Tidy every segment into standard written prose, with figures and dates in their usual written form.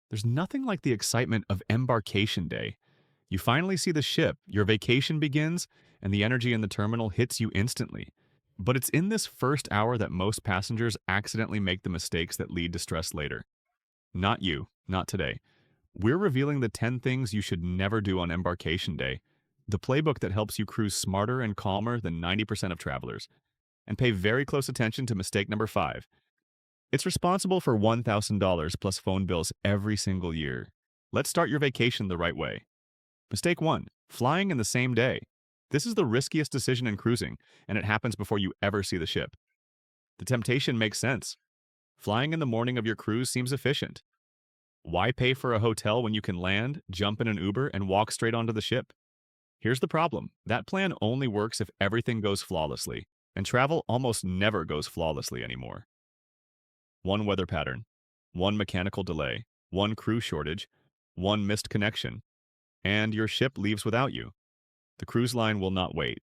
There's nothing like the excitement of Embarkation Day. You finally see the ship, your vacation begins, and the energy in the terminal hits you instantly. But it's in this first hour that most passengers accidentally make the mistakes that lead to stress later. Not you, not today. We're revealing the 10 things you should never do on Embarkation Day, the playbook that helps you cruise smarter and calmer than 90% of travelers. And pay very close attention to mistake number 5. It's responsible for $1,000 plus phone bills every single year. Let's start your vacation the right way. Mistake 1. Flying in the same day. This is the riskiest decision in cruising, and it happens before you ever see the ship. The temptation makes sense. Flying in the morning of your cruise seems efficient. Why pay for a hotel when you can land, jump in an Uber, and walk straight onto the ship? Here's the problem. That plan only works if everything goes flawlessly, and travel almost never goes flawlessly anymore. One weather pattern, one mechanical delay, one crew shortage, one missed connection, and your ship leaves without you. The cruise line will not wait.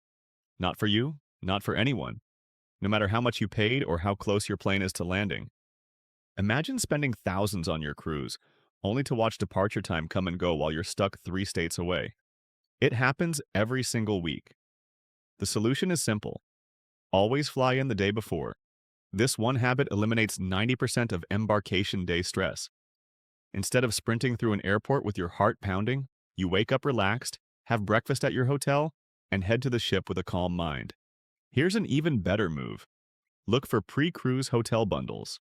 Not for you, not for anyone, no matter how much you paid or how close your plane is to landing. Imagine spending thousands on your cruise, only to watch departure time come and go while you're stuck 3 states away. It happens every single week. The solution is simple. Always fly in the day before. This one habit eliminates 90% of embarkation day stress. Instead of sprinting through an airport with your heart pounding, you wake up relaxed, have breakfast at your hotel, and head to the ship with a calm mind. Here's an even better move. Look for pre-cruise hotel bundles.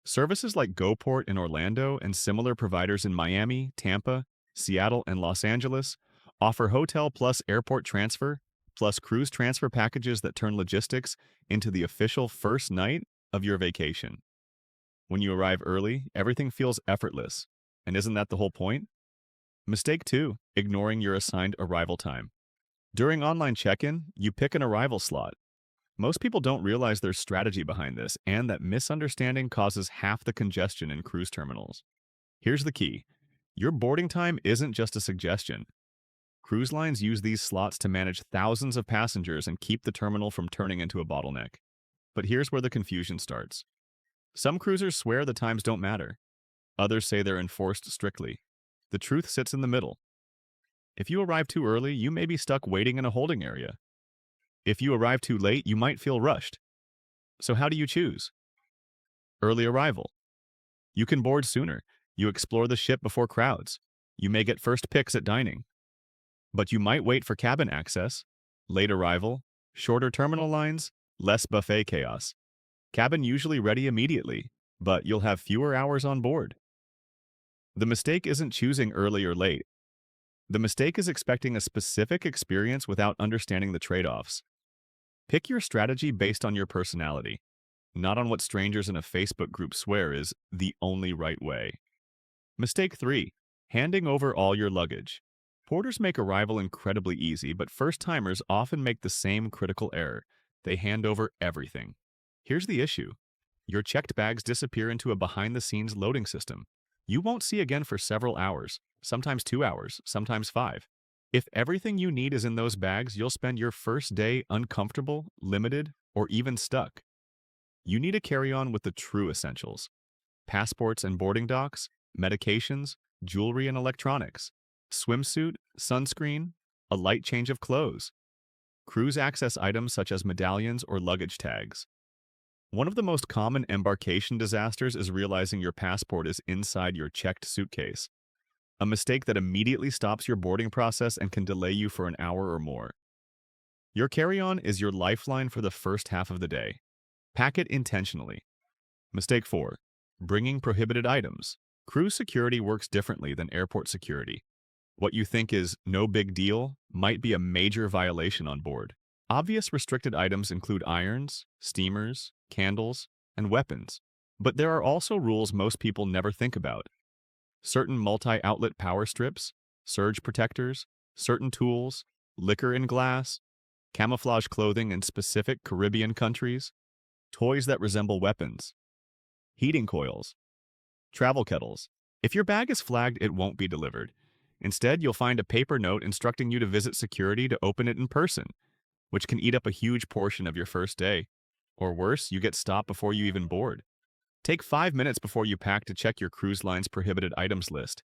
Services like GoPort in Orlando and similar providers in Miami, Tampa, Seattle, and Los Angeles offer hotel plus airport transfer plus cruise transfer packages that turn logistics into the official first night of your vacation. When you arrive early, everything feels effortless. And isn't that the whole point? Mistake 2, ignoring your assigned arrival time. During online check-in, you pick an arrival slot. Most people don't realize there's strategy behind this and that misunderstanding causes half the congestion in cruise terminals. Here's the key. Your boarding time isn't just a suggestion. Cruise lines use these slots to manage thousands of passengers and keep the terminal from turning into a bottleneck. But here's where the confusion starts. Some cruisers swear the times don't matter. Others say they're enforced strictly. The truth sits in the middle. If you arrive too early, you may be stuck waiting in a holding area. If you arrive too late, you might feel rushed. So how do you choose? Early arrival. You can board sooner. You explore the ship before crowds. You may get first picks at dining. But you might wait for cabin access. Late arrival, shorter terminal lines, less buffet chaos. Cabin usually ready immediately, but you'll have fewer hours on board. The mistake isn't choosing early or late. The mistake is expecting a specific experience without understanding the trade-offs. Pick your strategy based on your personality, not on what strangers in a Facebook group swear is the only right way. Mistake 3. Handing over all your luggage. Porters make arrival incredibly easy, but first-timers often make the same critical error. They hand over everything. Here's the issue. Your checked bags disappear into a behind-the-scenes loading system. You won't see again for several hours, sometimes 2 hours, sometimes 5. If everything you need is in those bags, you'll spend your first day uncomfortable, limited, or even stuck. You need a carry-on with the true essentials. Passports and boarding docs, medications, jewelry and electronics, swimsuit, sunscreen, a light change of clothes, cruise access items such as medallions or luggage tags. One of the most common embarkation disasters is realizing your passport is inside your checked suitcase. A mistake that immediately stops your boarding process and can delay you for an hour or more. Your carry-on is your lifeline for the first half of the day. Pack it intentionally. Mistake 4. Bringing prohibited items. Cruise security works differently than airport security. What you think is no big deal might be a major violation on board. Obvious restricted items include irons, steamers, candles, and weapons. But there are also rules most people never think about. Certain multi-outlet power strips, surge protectors, certain tools, liquor in glass, camouflage clothing in specific Caribbean countries, toys that resemble weapons, heating coils, travel kettles. If your bag is flagged, it won't be delivered. Instead, you'll find a paper note instructing you to visit security to open it in person, which can eat up a huge portion of your first day. Or worse, you get stopped before you even board. Take 5 minutes before you pack to check your cruise line's prohibited items list.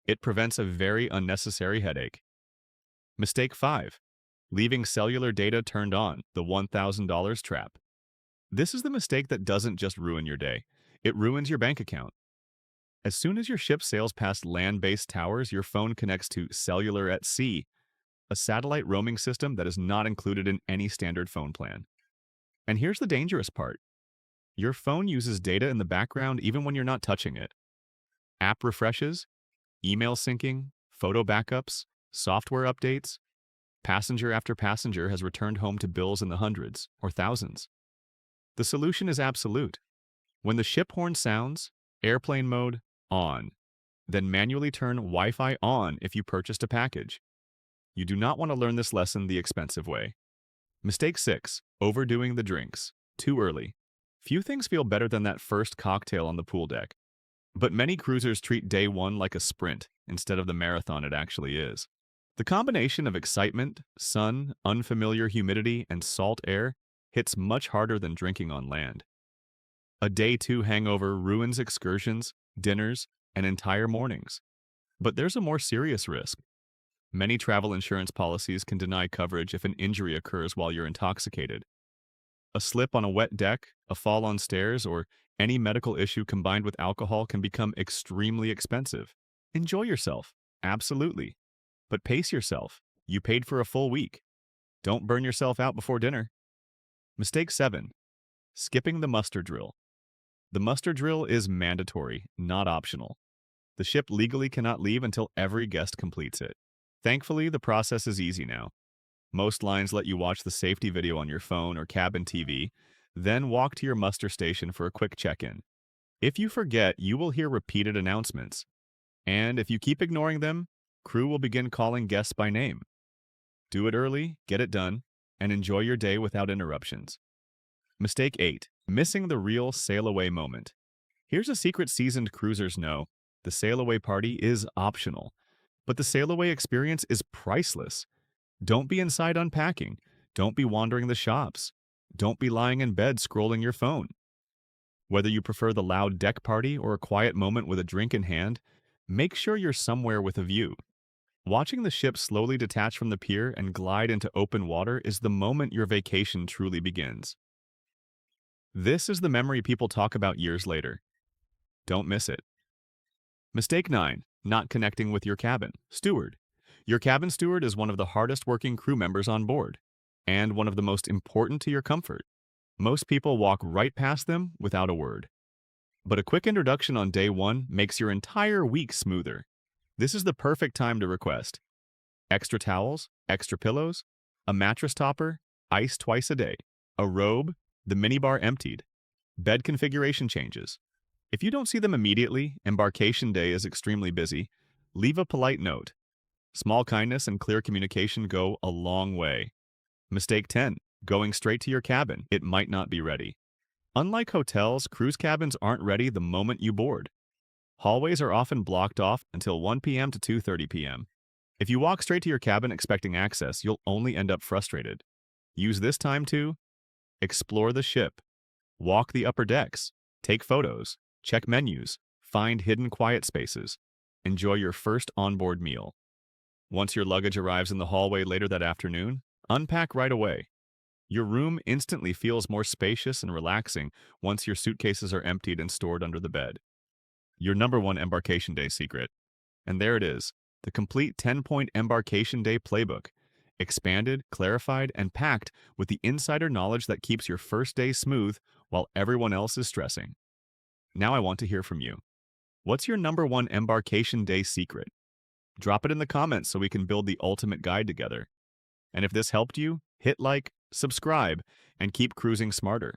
It prevents a very unnecessary headache. Mistake 5. Leaving cellular data turned on, the $1,000 trap. This is the mistake that doesn't just ruin your day, it ruins your bank account. As soon as your ship sails past land-based towers, your phone connects to Cellular at Sea, a satellite roaming system that is not included in any standard phone plan. And here's the dangerous part. Your phone uses data in the background even when you're not touching it. App refreshes, email syncing, photo backups, software updates. Passenger after passenger has returned home to bills in the hundreds or thousands. The solution is absolute. When the ship horn sounds, airplane mode on. Then manually turn Wi-Fi on if you purchased a package. You do not want to learn this lesson the expensive way. Mistake 6. Overdoing the drinks. Too early. Few things feel better than that first cocktail on the pool deck. But many cruisers treat day one like a sprint instead of the marathon it actually is. The combination of excitement, sun, unfamiliar humidity, and salt air hits much harder than drinking on land. A day 2 hangover ruins excursions, dinners, and entire mornings. But there's a more serious risk. Many travel insurance policies can deny coverage if an injury occurs while you're intoxicated. A slip on a wet deck, a fall on stairs, or any medical issue combined with alcohol can become extremely expensive. Enjoy yourself, absolutely. But pace yourself. You paid for a full week. Don't burn yourself out before dinner. Mistake 7. Skipping the muster drill. The muster drill is mandatory, not optional. The ship legally cannot leave until every guest completes it. Thankfully, the process is easy now. Most lines let you watch the safety video on your phone or cabin TV, then walk to your muster station for a quick check-in. If you forget, you will hear repeated announcements. And if you keep ignoring them, crew will begin calling guests by name. Do it early, get it done, and enjoy your day without interruptions. Mistake 8. Missing the real sail-away moment. Here's a secret seasoned cruisers know. The sail-away party is optional, but the sail-away experience is priceless. Don't be inside unpacking. Don't be wandering the shops. Don't be lying in bed scrolling your phone. Whether you prefer the loud deck party or a quiet moment with a drink in hand, make sure you're somewhere with a view. Watching the ship slowly detach from the pier and glide into open water is the moment your vacation truly begins. This is the memory people talk about years later. Don't miss it. Mistake 9. Not connecting with your cabin steward. Your cabin steward is one of the hardest working crew members on board, and one of the most important to your comfort. Most people walk right past them without a word. But a quick introduction on day 1 makes your entire week smoother. This is the perfect time to request extra towels, extra pillows, a mattress topper, ice twice a day, a robe, the minibar emptied, bed configuration changes. If you don't see them immediately, embarkation day is extremely busy, leave a polite note. Small kindness and clear communication go a long way. Mistake 10. Going straight to your cabin. It might not be ready. Unlike hotels, cruise cabins aren't ready the moment you board. Hallways are often blocked off until 1 p.m. to 2:30 p.m. If you walk straight to your cabin expecting access, you'll only end up frustrated. Use this time to explore the ship, walk the upper decks, take photos, check menus, find hidden quiet spaces, enjoy your first onboard meal. Once your luggage arrives in the hallway later that afternoon, unpack right away. Your room instantly feels more spacious and relaxing once your suitcases are emptied and stored under the bed. Your number 1 embarkation day secret. And there it is, the complete 10-point embarkation day playbook. Expanded, clarified, and packed with the insider knowledge that keeps your first day smooth while everyone else is stressing. Now I want to hear from you. What's your number 1 embarkation day secret? Drop it in the comments so we can build the ultimate guide together. And if this helped you, hit like, subscribe, and keep cruising smarter.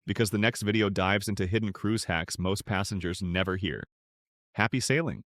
Because the next video dives into hidden cruise hacks most passengers never hear. Happy sailing!